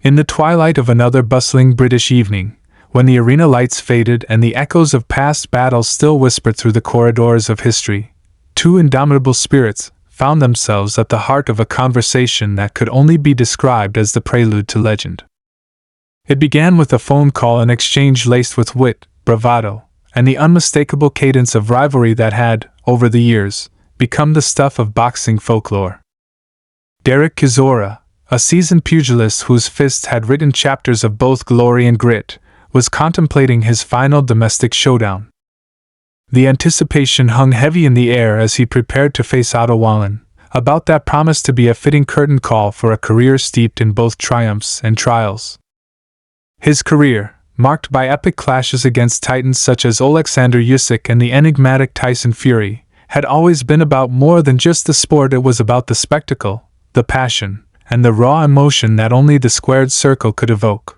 In the twilight of another bustling British evening, when the arena lights faded and the echoes of past battles still whispered through the corridors of history, two indomitable spirits found themselves at the heart of a conversation that could only be described as the prelude to legend. It began with a phone call, an exchange laced with wit, bravado, and the unmistakable cadence of rivalry that had, over the years, become the stuff of boxing folklore. Derek Chisora, a seasoned pugilist whose fists had written chapters of both glory and grit, was contemplating his final domestic showdown. The anticipation hung heavy in the air as he prepared to face Otto Wallen, about that promised to be a fitting curtain call for a career steeped in both triumphs and trials. His career, marked by epic clashes against titans such as Oleksandr Usyk and the enigmatic Tyson Fury, had always been about more than just the sport. It was about the spectacle, the passion, and the raw emotion that only the squared circle could evoke.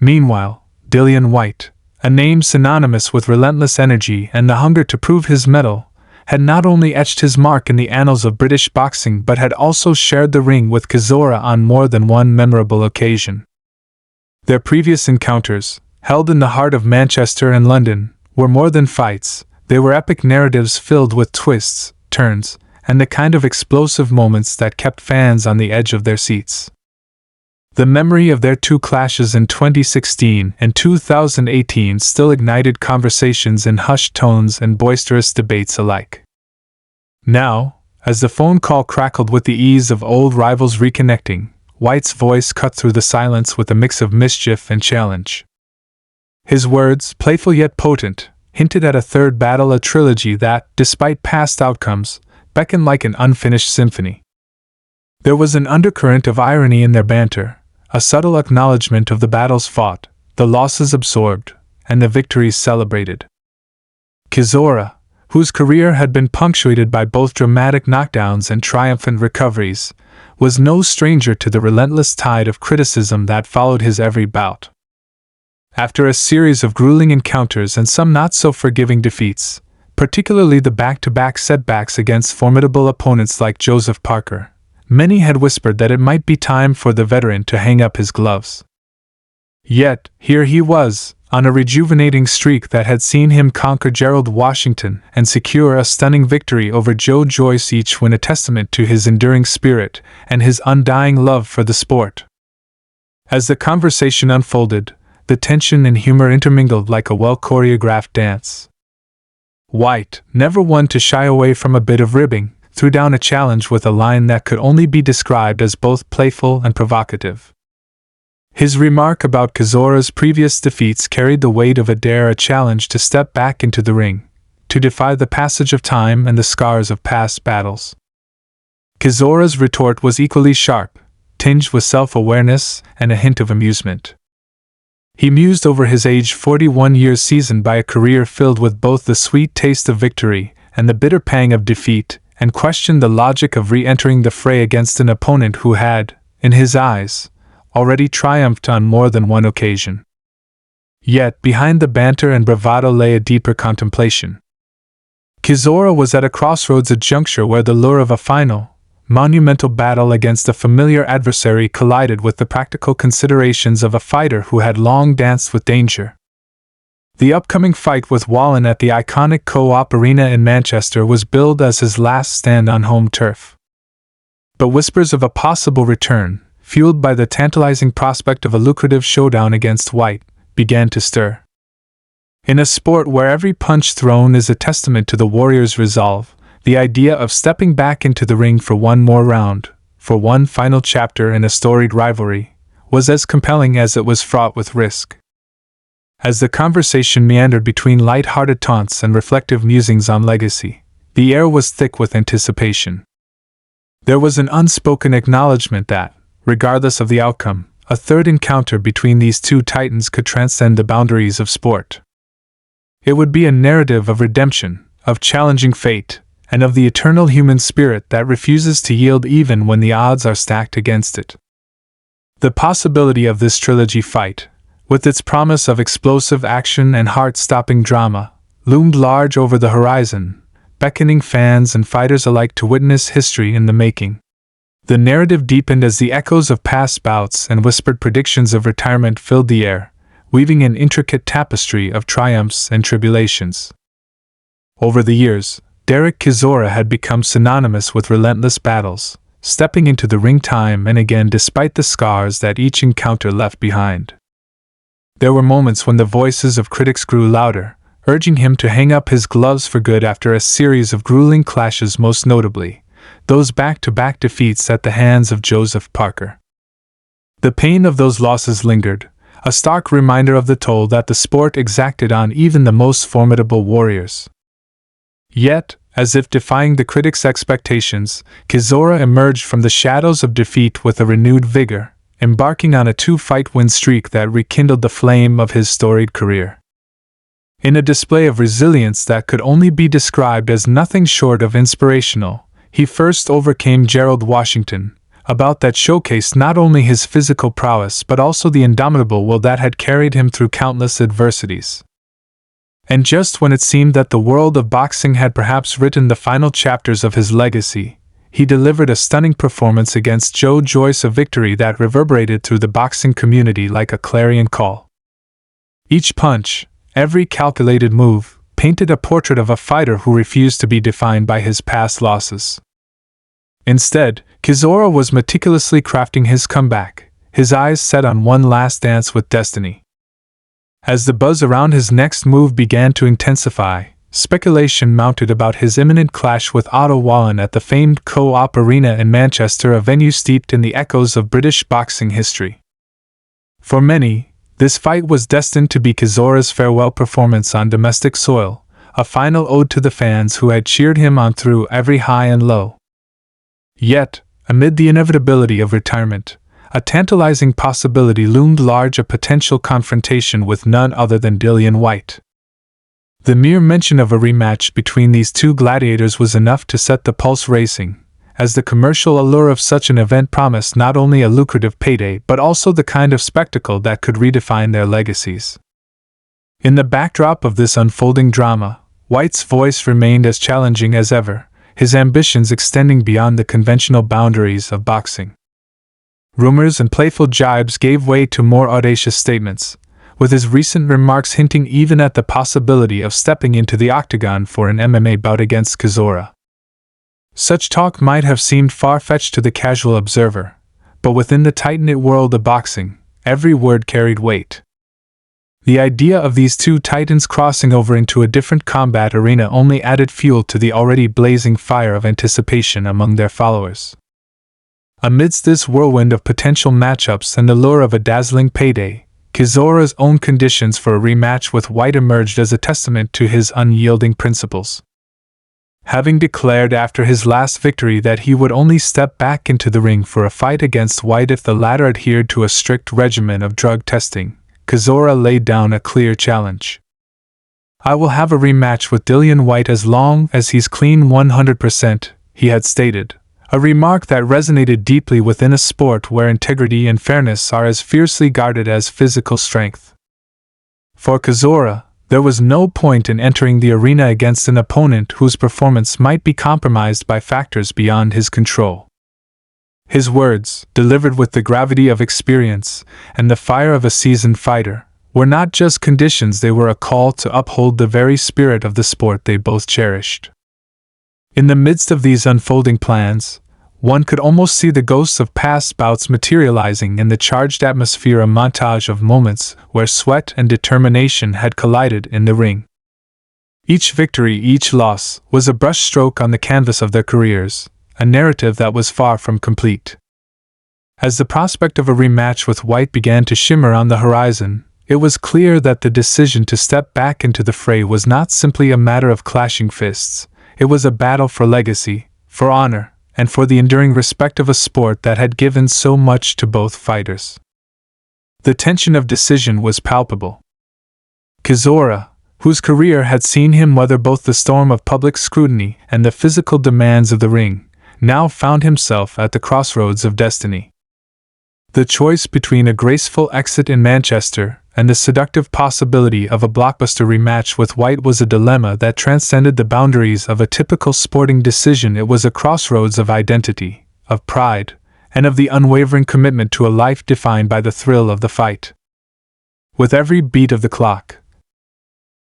Meanwhile, Dillian Whyte, a name synonymous with relentless energy and the hunger to prove his mettle, had not only etched his mark in the annals of British boxing but had also shared the ring with Chisora on more than one memorable occasion. Their previous encounters, held in the heart of Manchester and London, were more than fights. They were epic narratives filled with twists, turns, and the kind of explosive moments that kept fans on the edge of their seats. The memory of their two clashes in 2016 and 2018 still ignited conversations in hushed tones and boisterous debates alike. Now, as the phone call crackled with the ease of old rivals reconnecting, White's voice cut through the silence with a mix of mischief and challenge. His words, playful yet potent, hinted at a third battle, a trilogy that, despite past outcomes, beckoned like an unfinished symphony. There was an undercurrent of irony in their banter, a subtle acknowledgement of the battles fought, the losses absorbed, and the victories celebrated. Chisora, whose career had been punctuated by both dramatic knockdowns and triumphant recoveries, was no stranger to the relentless tide of criticism that followed his every bout. After a series of grueling encounters and some not-so-forgiving defeats, particularly the back-to-back setbacks against formidable opponents like Joseph Parker, many had whispered that it might be time for the veteran to hang up his gloves. Yet, here he was, on a rejuvenating streak that had seen him conquer Gerald Washington and secure a stunning victory over Joe Joyce, each win a testament to his enduring spirit and his undying love for the sport. As the conversation unfolded, the tension and humor intermingled like a well-choreographed dance. Whyte, never one to shy away from a bit of ribbing, threw down a challenge with a line that could only be described as both playful and provocative. His remark about Chisora's previous defeats carried the weight of a challenge to step back into the ring, to defy the passage of time and the scars of past battles. Chisora's retort was equally sharp, tinged with self-awareness and a hint of amusement. He mused over his age 41 years seasoned by a career filled with both the sweet taste of victory and the bitter pang of defeat, and questioned the logic of re-entering the fray against an opponent who had, in his eyes, already triumphed on more than one occasion. Yet, behind the banter and bravado lay a deeper contemplation. Chisora was at a crossroads, a juncture where the lure of a final, monumental battle against a familiar adversary collided with the practical considerations of a fighter who had long danced with danger. The upcoming fight with Wallen at the iconic Co-op Arena in Manchester was billed as his last stand on home turf. But whispers of a possible return, fueled by the tantalizing prospect of a lucrative showdown against Whyte, began to stir. In a sport where every punch thrown is a testament to the warrior's resolve, the idea of stepping back into the ring for one more round, for one final chapter in a storied rivalry, was as compelling as it was fraught with risk. As the conversation meandered between light-hearted taunts and reflective musings on legacy, the air was thick with anticipation. There was an unspoken acknowledgement that, regardless of the outcome, a third encounter between these two titans could transcend the boundaries of sport. It would be a narrative of redemption, of challenging fate, and of the eternal human spirit that refuses to yield even when the odds are stacked against it. The possibility of this trilogy fight, with its promise of explosive action and heart-stopping drama, loomed large over the horizon, beckoning fans and fighters alike to witness history in the making. The narrative deepened as the echoes of past bouts and whispered predictions of retirement filled the air, weaving an intricate tapestry of triumphs and tribulations. Over the years, Derek Chisora had become synonymous with relentless battles, stepping into the ring time and again despite the scars that each encounter left behind. There were moments when the voices of critics grew louder, urging him to hang up his gloves for good after a series of grueling clashes, most notably those back-to-back defeats at the hands of Joseph Parker. The pain of those losses lingered, a stark reminder of the toll that the sport exacted on even the most formidable warriors. Yet, as if defying the critics' expectations, Chisora emerged from the shadows of defeat with a renewed vigor, embarking on a 2-fight win streak that rekindled the flame of his storied career. In a display of resilience that could only be described as nothing short of inspirational, he first overcame Gerald Washington, a bout that showcased not only his physical prowess but also the indomitable will that had carried him through countless adversities. And just when it seemed that the world of boxing had perhaps written the final chapters of his legacy, he delivered a stunning performance against Joe Joyce, a victory that reverberated through the boxing community like a clarion call. Each punch, every calculated move, painted a portrait of a fighter who refused to be defined by his past losses. Instead, Chisora was meticulously crafting his comeback, his eyes set on one last dance with destiny. As the buzz around his next move began to intensify, speculation mounted about his imminent clash with Otto Wallen at the famed Co-op Arena in Manchester, a venue steeped in the echoes of British boxing history. For many, this fight was destined to be Chisora's farewell performance on domestic soil, a final ode to the fans who had cheered him on through every high and low. Yet, amid the inevitability of retirement, a tantalizing possibility loomed large: a potential confrontation with none other than Dillian Whyte. The mere mention of a rematch between these two gladiators was enough to set the pulse racing, as the commercial allure of such an event promised not only a lucrative payday but also the kind of spectacle that could redefine their legacies. In the backdrop of this unfolding drama, Whyte's voice remained as challenging as ever, his ambitions extending beyond the conventional boundaries of boxing. Rumors and playful jibes gave way to more audacious statements, with his recent remarks hinting even at the possibility of stepping into the octagon for an MMA bout against Chisora. Such talk might have seemed far-fetched to the casual observer, but within the tight-knit world of boxing, every word carried weight. The idea of these two titans crossing over into a different combat arena only added fuel to the already blazing fire of anticipation among their followers. Amidst this whirlwind of potential matchups and the lure of a dazzling payday, Chisora's own conditions for a rematch with Whyte emerged as a testament to his unyielding principles. Having declared after his last victory that he would only step back into the ring for a fight against Whyte if the latter adhered to a strict regimen of drug testing, Chisora laid down a clear challenge. "I will have a rematch with Dillian Whyte as long as he's clean 100%, he had stated, a remark that resonated deeply within a sport where integrity and fairness are as fiercely guarded as physical strength. For Chisora, there was no point in entering the arena against an opponent whose performance might be compromised by factors beyond his control. His words, delivered with the gravity of experience and the fire of a seasoned fighter, were not just conditions, they were a call to uphold the very spirit of the sport they both cherished. In the midst of these unfolding plans, one could almost see the ghosts of past bouts materializing in the charged atmosphere, a montage of moments where sweat and determination had collided in the ring. Each victory, each loss, was a brushstroke on the canvas of their careers, a narrative that was far from complete. As the prospect of a rematch with Whyte began to shimmer on the horizon, it was clear that the decision to step back into the fray was not simply a matter of clashing fists. It was a battle for legacy, for honor, and for the enduring respect of a sport that had given so much to both fighters. The tension of decision was palpable. Chisora, whose career had seen him weather both the storm of public scrutiny and the physical demands of the ring, now found himself at the crossroads of destiny. The choice between a graceful exit in Manchester and the seductive possibility of a blockbuster rematch with Whyte was a dilemma that transcended the boundaries of a typical sporting decision. It was a crossroads of identity, of pride, and of the unwavering commitment to a life defined by the thrill of the fight. With every beat of the clock,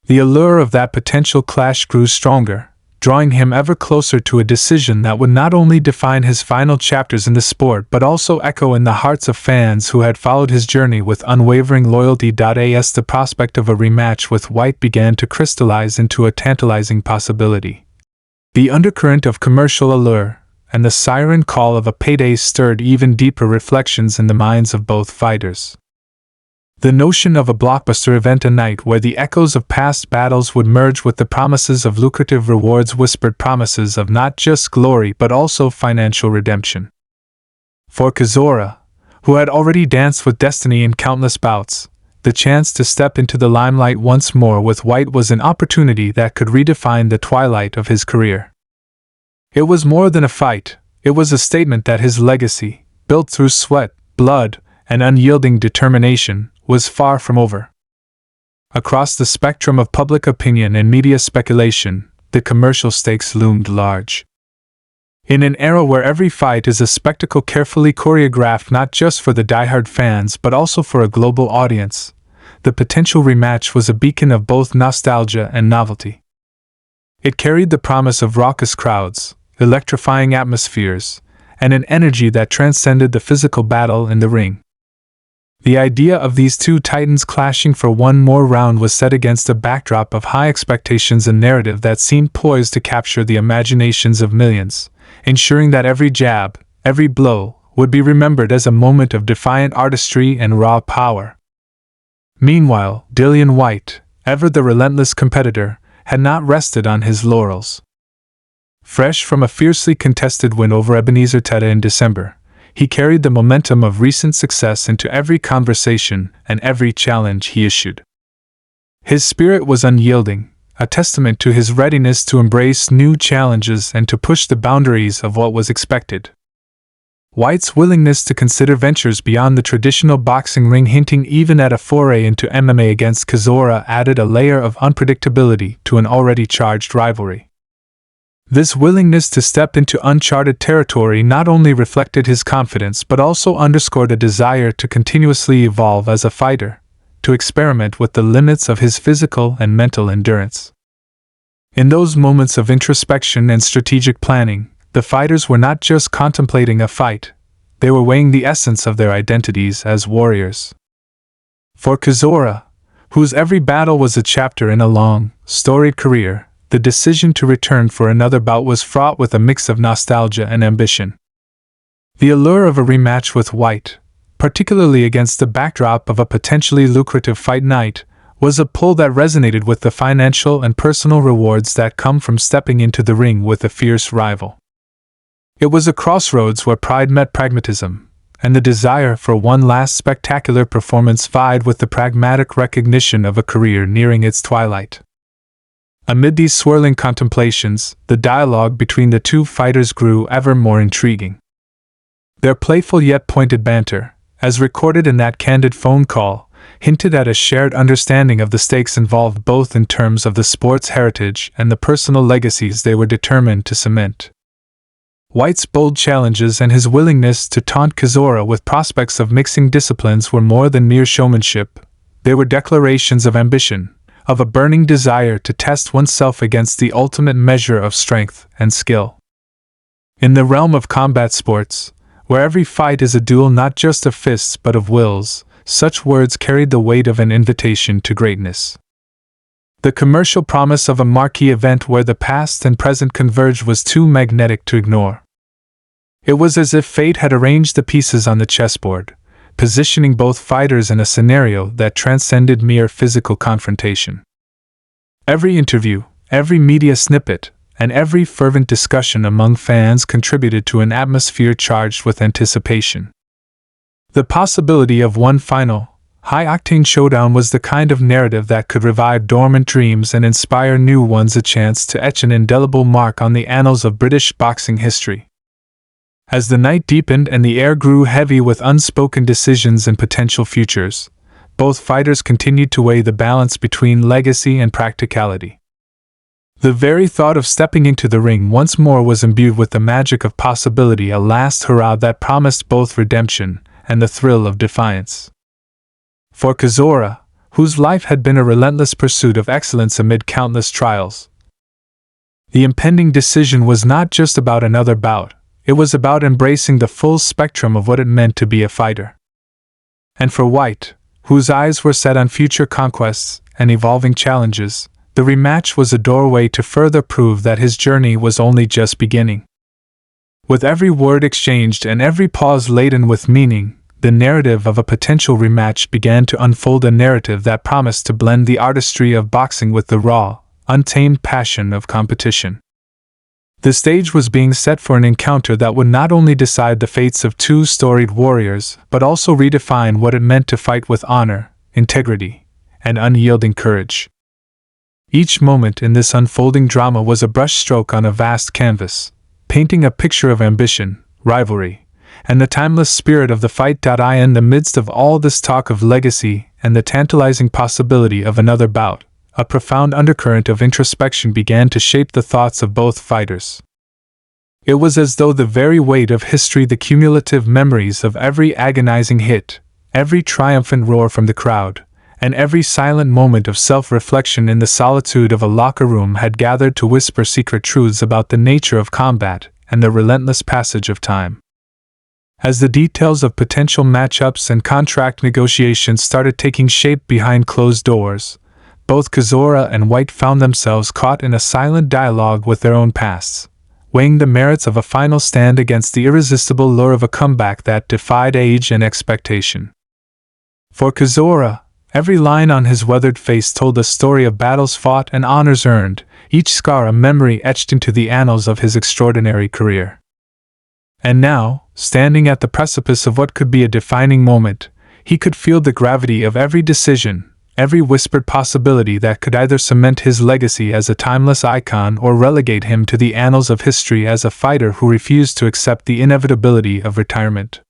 the allure of that potential clash grew stronger, drawing him ever closer to a decision that would not only define his final chapters in the sport but also echo in the hearts of fans who had followed his journey with unwavering loyalty. As the prospect of a rematch with Whyte began to crystallize into a tantalizing possibility, the undercurrent of commercial allure and the siren call of a payday stirred even deeper reflections in the minds of both fighters. The notion of a blockbuster event, a night where the echoes of past battles would merge with the promises of lucrative rewards, whispered promises of not just glory but also financial redemption. For Chisora, who had already danced with destiny in countless bouts, the chance to step into the limelight once more with Whyte was an opportunity that could redefine the twilight of his career. It was more than a fight, it was a statement that his legacy, built through sweat, blood, and unyielding determination, was far from over. Across the spectrum of public opinion and media speculation, the commercial stakes loomed large. In an era where every fight is a spectacle carefully choreographed not just for the diehard fans but also for a global audience, the potential rematch was a beacon of both nostalgia and novelty. It carried the promise of raucous crowds, electrifying atmospheres, and an energy that transcended the physical battle in the ring. The idea of these two titans clashing for one more round was set against a backdrop of high expectations, a narrative that seemed poised to capture the imaginations of millions, ensuring that every jab, every blow, would be remembered as a moment of defiant artistry and raw power. Meanwhile, Dillian Whyte, ever the relentless competitor, had not rested on his laurels. Fresh from a fiercely contested win over Ebenezer Teta in December, he carried the momentum of recent success into every conversation and every challenge he issued. His spirit was unyielding, a testament to his readiness to embrace new challenges and to push the boundaries of what was expected. Whyte's willingness to consider ventures beyond the traditional boxing ring, hinting even at a foray into MMA against Chisora, added a layer of unpredictability to an already charged rivalry. This willingness to step into uncharted territory not only reflected his confidence but also underscored a desire to continuously evolve as a fighter, to experiment with the limits of his physical and mental endurance. In those moments of introspection and strategic planning, the fighters were not just contemplating a fight, they were weighing the essence of their identities as warriors. For Chisora, whose every battle was a chapter in a long, storied career, the decision to return for another bout was fraught with a mix of nostalgia and ambition. The allure of a rematch with Whyte, particularly against the backdrop of a potentially lucrative fight night, was a pull that resonated with the financial and personal rewards that come from stepping into the ring with a fierce rival. It was a crossroads where pride met pragmatism, and the desire for one last spectacular performance vied with the pragmatic recognition of a career nearing its twilight. Amid these swirling contemplations, the dialogue between the two fighters grew ever more intriguing. Their playful yet pointed banter, as recorded in that candid phone call, hinted at a shared understanding of the stakes involved both in terms of the sport's heritage and the personal legacies they were determined to cement. Whyte's bold challenges and his willingness to taunt Chisora with prospects of mixing disciplines were more than mere showmanship. They were declarations of ambition, of a burning desire to test oneself against the ultimate measure of strength and skill. In the realm of combat sports, where every fight is a duel not just of fists but of wills, such words carried the weight of an invitation to greatness. The commercial promise of a marquee event where the past and present converged was too magnetic to ignore. It was as if fate had arranged the pieces on the chessboard, positioning both fighters in a scenario that transcended mere physical confrontation. Every interview, every media snippet, and every fervent discussion among fans contributed to an atmosphere charged with anticipation. The possibility of one final, high-octane showdown was the kind of narrative that could revive dormant dreams and inspire new ones, a chance to etch an indelible mark on the annals of British boxing history. As the night deepened and the air grew heavy with unspoken decisions and potential futures, both fighters continued to weigh the balance between legacy and practicality. The very thought of stepping into the ring once more was imbued with the magic of possibility, a last hurrah that promised both redemption and the thrill of defiance. For Chisora, whose life had been a relentless pursuit of excellence amid countless trials, the impending decision was not just about another bout, it was about embracing the full spectrum of what it meant to be a fighter. And for Whyte, whose eyes were set on future conquests and evolving challenges, the rematch was a doorway to further prove that his journey was only just beginning. With every word exchanged and every pause laden with meaning, the narrative of a potential rematch began to unfold, a narrative that promised to blend the artistry of boxing with the raw, untamed passion of competition. The stage was being set for an encounter that would not only decide the fates of two storied warriors, but also redefine what it meant to fight with honor, integrity, and unyielding courage. Each moment in this unfolding drama was a brushstroke on a vast canvas, painting a picture of ambition, rivalry, and the timeless spirit of the fight. In the midst of all this talk of legacy and the tantalizing possibility of another bout, a profound undercurrent of introspection began to shape the thoughts of both fighters. It was as though the very weight of history, the cumulative memories of every agonizing hit, every triumphant roar from the crowd, and every silent moment of self-reflection in the solitude of a locker room had gathered to whisper secret truths about the nature of combat and the relentless passage of time. As the details of potential matchups and contract negotiations started taking shape behind closed doors, both Chisora and Whyte found themselves caught in a silent dialogue with their own pasts, weighing the merits of a final stand against the irresistible lure of a comeback that defied age and expectation. For Chisora, every line on his weathered face told a story of battles fought and honors earned, each scar a memory etched into the annals of his extraordinary career. And now, standing at the precipice of what could be a defining moment, he could feel the gravity of every decision, every whispered possibility that could either cement his legacy as a timeless icon or relegate him to the annals of history as a fighter who refused to accept the inevitability of retirement.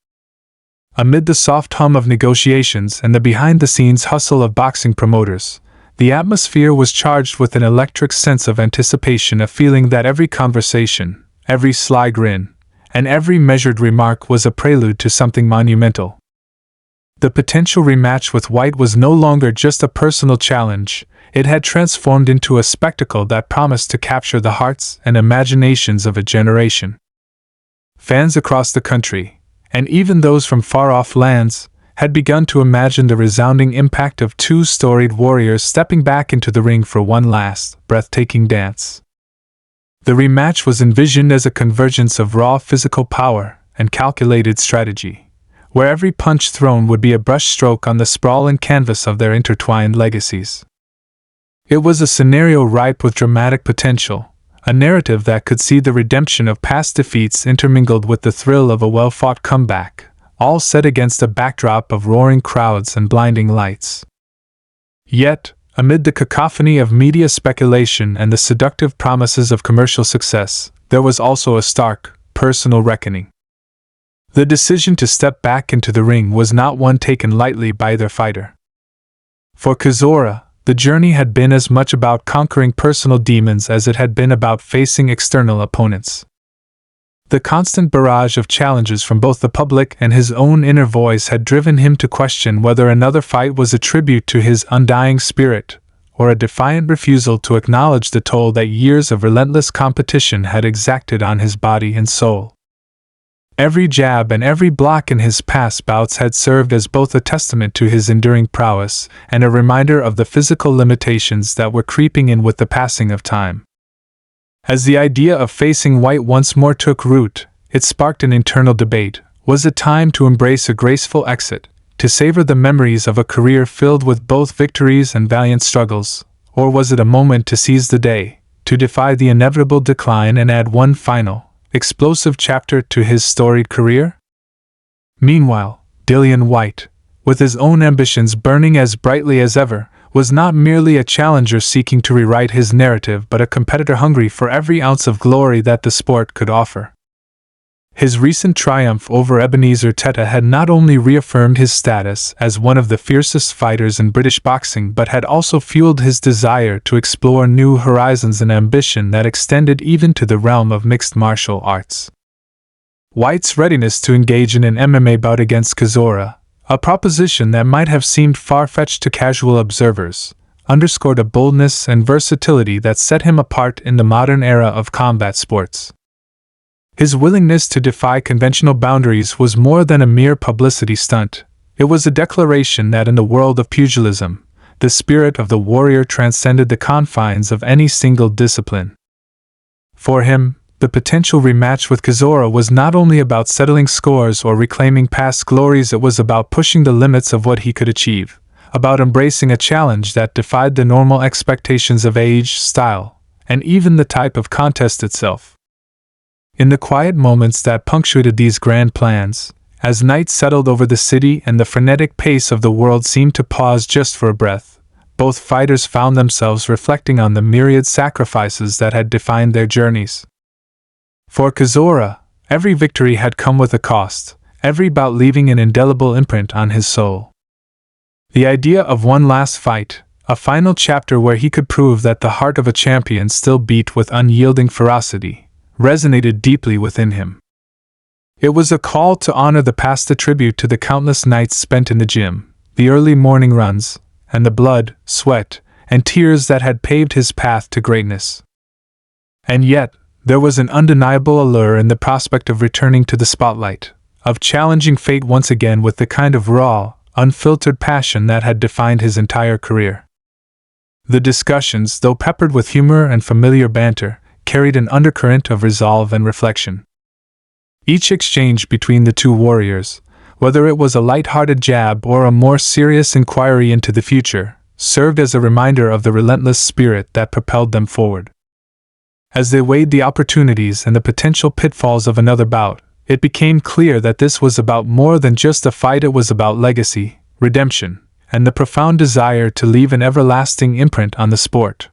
Amid the soft hum of negotiations and the behind-the-scenes hustle of boxing promoters, the atmosphere was charged with an electric sense of anticipation, a feeling that every conversation, every sly grin, and every measured remark was a prelude to something monumental. The potential rematch with Whyte was no longer just a personal challenge, it had transformed into a spectacle that promised to capture the hearts and imaginations of a generation. Fans across the country, and even those from far-off lands, had begun to imagine the resounding impact of two storied warriors stepping back into the ring for one last, breathtaking dance. The rematch was envisioned as a convergence of raw physical power and calculated strategy, where every punch thrown would be a brushstroke on the sprawling canvas of their intertwined legacies. It was a scenario ripe with dramatic potential, a narrative that could see the redemption of past defeats intermingled with the thrill of a well-fought comeback, all set against a backdrop of roaring crowds and blinding lights. Yet, amid the cacophony of media speculation and the seductive promises of commercial success, there was also a stark, personal reckoning. The decision to step back into the ring was not one taken lightly by either fighter. For Chisora, the journey had been as much about conquering personal demons as it had been about facing external opponents. The constant barrage of challenges from both the public and his own inner voice had driven him to question whether another fight was a tribute to his undying spirit, or a defiant refusal to acknowledge the toll that years of relentless competition had exacted on his body and soul. Every jab and every block in his past bouts had served as both a testament to his enduring prowess and a reminder of the physical limitations that were creeping in with the passing of time. As the idea of facing Whyte once more took root, it sparked an internal debate. Was it time to embrace a graceful exit, to savor the memories of a career filled with both victories and valiant struggles, or was it a moment to seize the day, to defy the inevitable decline and add one final, explosive chapter to his storied career? Meanwhile, Dillian Whyte, with his own ambitions burning as brightly as ever, was not merely a challenger seeking to rewrite his narrative but a competitor hungry for every ounce of glory that the sport could offer. His recent triumph over Ebenezer Teta had not only reaffirmed his status as one of the fiercest fighters in British boxing but had also fueled his desire to explore new horizons and ambition that extended even to the realm of mixed martial arts. Whyte's readiness to engage in an MMA bout against Chisora, a proposition that might have seemed far-fetched to casual observers, underscored a boldness and versatility that set him apart in the modern era of combat sports. His willingness to defy conventional boundaries was more than a mere publicity stunt. It was a declaration that in the world of pugilism, the spirit of the warrior transcended the confines of any single discipline. For him, the potential rematch with Chisora was not only about settling scores or reclaiming past glories, it was about pushing the limits of what he could achieve, about embracing a challenge that defied the normal expectations of age, style, and even the type of contest itself. In the quiet moments that punctuated these grand plans, as night settled over the city and the frenetic pace of the world seemed to pause just for a breath, both fighters found themselves reflecting on the myriad sacrifices that had defined their journeys. For Chisora, every victory had come with a cost, every bout leaving an indelible imprint on his soul. The idea of one last fight, a final chapter where he could prove that the heart of a champion still beat with unyielding ferocity, resonated deeply within him. It was a call to honor the past, a tribute to the countless nights spent in the gym, the early morning runs, and the blood, sweat, and tears that had paved his path to greatness. And yet, there was an undeniable allure in the prospect of returning to the spotlight, of challenging fate once again with the kind of raw, unfiltered passion that had defined his entire career. The discussions, though peppered with humor and familiar banter, carried an undercurrent of resolve and reflection. Each exchange between the two warriors, whether it was a light-hearted jab or a more serious inquiry into the future, served as a reminder of the relentless spirit that propelled them forward. As they weighed the opportunities and the potential pitfalls of another bout, it became clear that this was about more than just a fight. It was about legacy, redemption, and the profound desire to leave an everlasting imprint on the sport.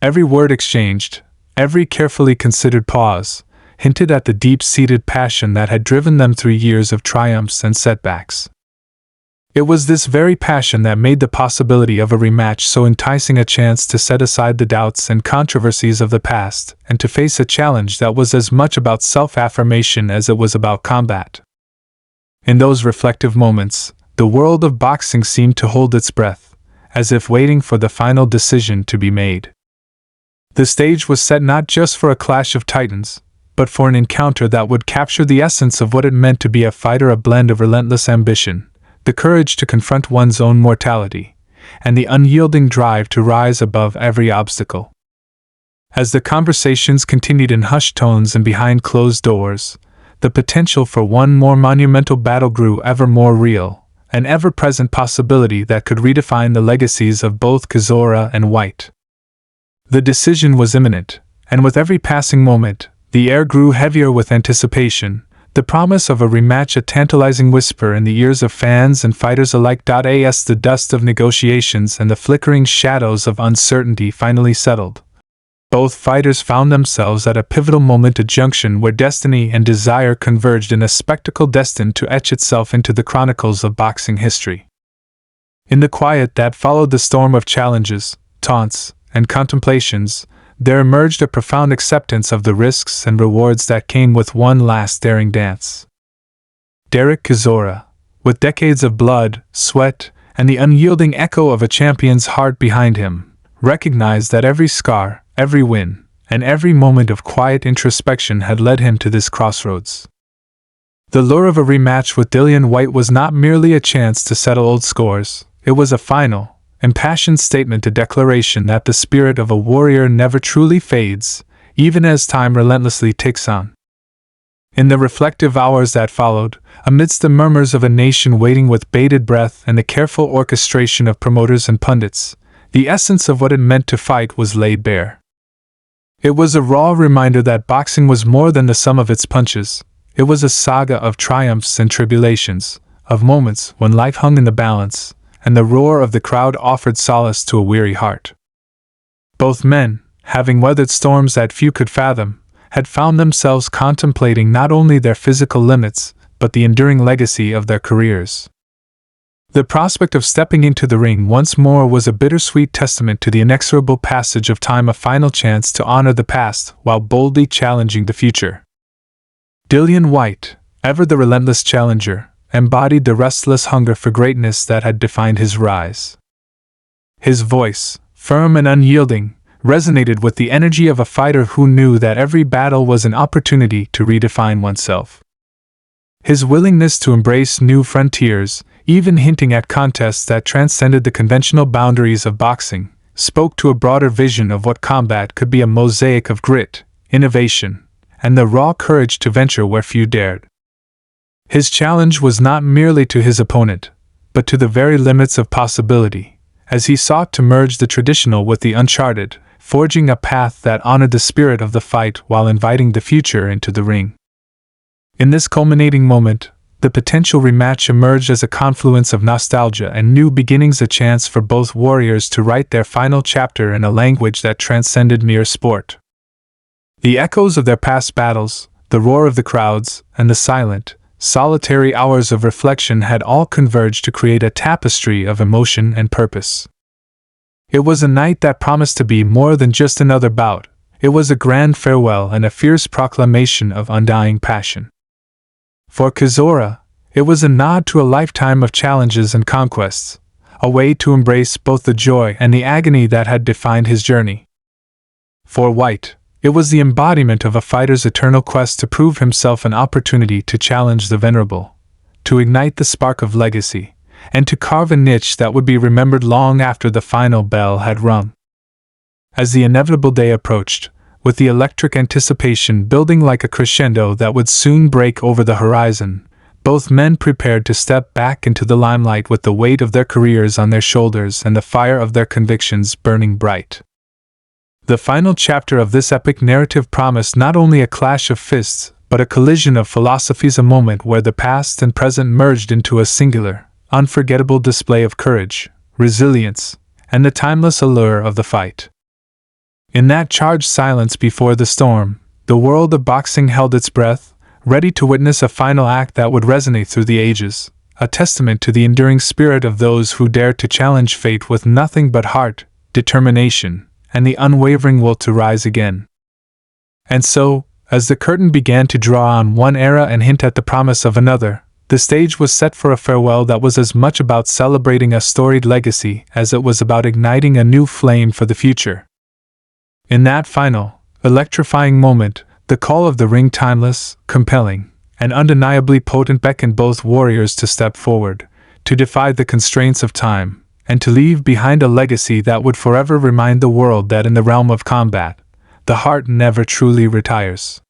Every word exchanged, every carefully considered pause, hinted at the deep-seated passion that had driven them through years of triumphs and setbacks. It was this very passion that made the possibility of a rematch so enticing, a chance to set aside the doubts and controversies of the past and to face a challenge that was as much about self-affirmation as it was about combat. In those reflective moments, the world of boxing seemed to hold its breath, as if waiting for the final decision to be made. The stage was set not just for a clash of titans, but for an encounter that would capture the essence of what it meant to be a fighter, a blend of relentless ambition, the courage to confront one's own mortality, and the unyielding drive to rise above every obstacle. As the conversations continued in hushed tones and behind closed doors, the potential for one more monumental battle grew ever more real, an ever-present possibility that could redefine the legacies of both Chisora and Whyte. The decision was imminent, and with every passing moment, the air grew heavier with anticipation, the promise of a rematch a tantalizing whisper in the ears of fans and fighters alike. As the dust of negotiations and the flickering shadows of uncertainty finally settled, both fighters found themselves at a pivotal moment, a junction where destiny and desire converged in a spectacle destined to etch itself into the chronicles of boxing history. In the quiet that followed the storm of challenges, taunts, and contemplations, there emerged a profound acceptance of the risks and rewards that came with one last daring dance. Derek Chisora, with decades of blood, sweat, and the unyielding echo of a champion's heart behind him, recognized that every scar, every win, and every moment of quiet introspection had led him to this crossroads. The lure of a rematch with Dillian Whyte was not merely a chance to settle old scores, it was a final, impassioned statement, a declaration that the spirit of a warrior never truly fades, even as time relentlessly ticks on. In the reflective hours that followed, amidst the murmurs of a nation waiting with bated breath and the careful orchestration of promoters and pundits, the essence of what it meant to fight was laid bare. It was a raw reminder that boxing was more than the sum of its punches. It was a saga of triumphs and tribulations, of moments when life hung in the balance, and the roar of the crowd offered solace to a weary heart. Both men, having weathered storms that few could fathom, had found themselves contemplating not only their physical limits, but the enduring legacy of their careers. The prospect of stepping into the ring once more was a bittersweet testament to the inexorable passage of time, a final chance to honor the past while boldly challenging the future. Dillian Whyte, ever the relentless challenger, embodied the restless hunger for greatness that had defined his rise. His voice, firm and unyielding, resonated with the energy of a fighter who knew that every battle was an opportunity to redefine oneself. His willingness to embrace new frontiers, even hinting at contests that transcended the conventional boundaries of boxing, spoke to a broader vision of what combat could be: a mosaic of grit, innovation, and the raw courage to venture where few dared. His challenge was not merely to his opponent, but to the very limits of possibility, as he sought to merge the traditional with the uncharted, forging a path that honored the spirit of the fight while inviting the future into the ring. In this culminating moment, the potential rematch emerged as a confluence of nostalgia and new beginnings, a chance for both warriors to write their final chapter in a language that transcended mere sport. The echoes of their past battles, the roar of the crowds, and the silent, solitary hours of reflection had all converged to create a tapestry of emotion and purpose. It was a night that promised to be more than just another bout. It was a grand farewell and a fierce proclamation of undying passion. For Chisora, it was a nod to a lifetime of challenges and conquests, a way to embrace both the joy and the agony that had defined his journey. For Whyte, it was the embodiment of a fighter's eternal quest to prove himself, an opportunity to challenge the venerable, to ignite the spark of legacy, and to carve a niche that would be remembered long after the final bell had rung. As the inevitable day approached, with the electric anticipation building like a crescendo that would soon break over the horizon, both men prepared to step back into the limelight with the weight of their careers on their shoulders and the fire of their convictions burning bright. The final chapter of this epic narrative promised not only a clash of fists, but a collision of philosophies, a moment where the past and present merged into a singular, unforgettable display of courage, resilience, and the timeless allure of the fight. In that charged silence before the storm, the world of boxing held its breath, ready to witness a final act that would resonate through the ages, a testament to the enduring spirit of those who dared to challenge fate with nothing but heart, determination, and the unwavering will to rise again. And so, as the curtain began to draw on one era and hint at the promise of another, the stage was set for a farewell that was as much about celebrating a storied legacy as it was about igniting a new flame for the future. In that final, electrifying moment, the call of the ring, timeless, compelling, and undeniably potent, beckoned both warriors to step forward, to defy the constraints of time, and to leave behind a legacy that would forever remind the world that in the realm of combat, the heart never truly retires.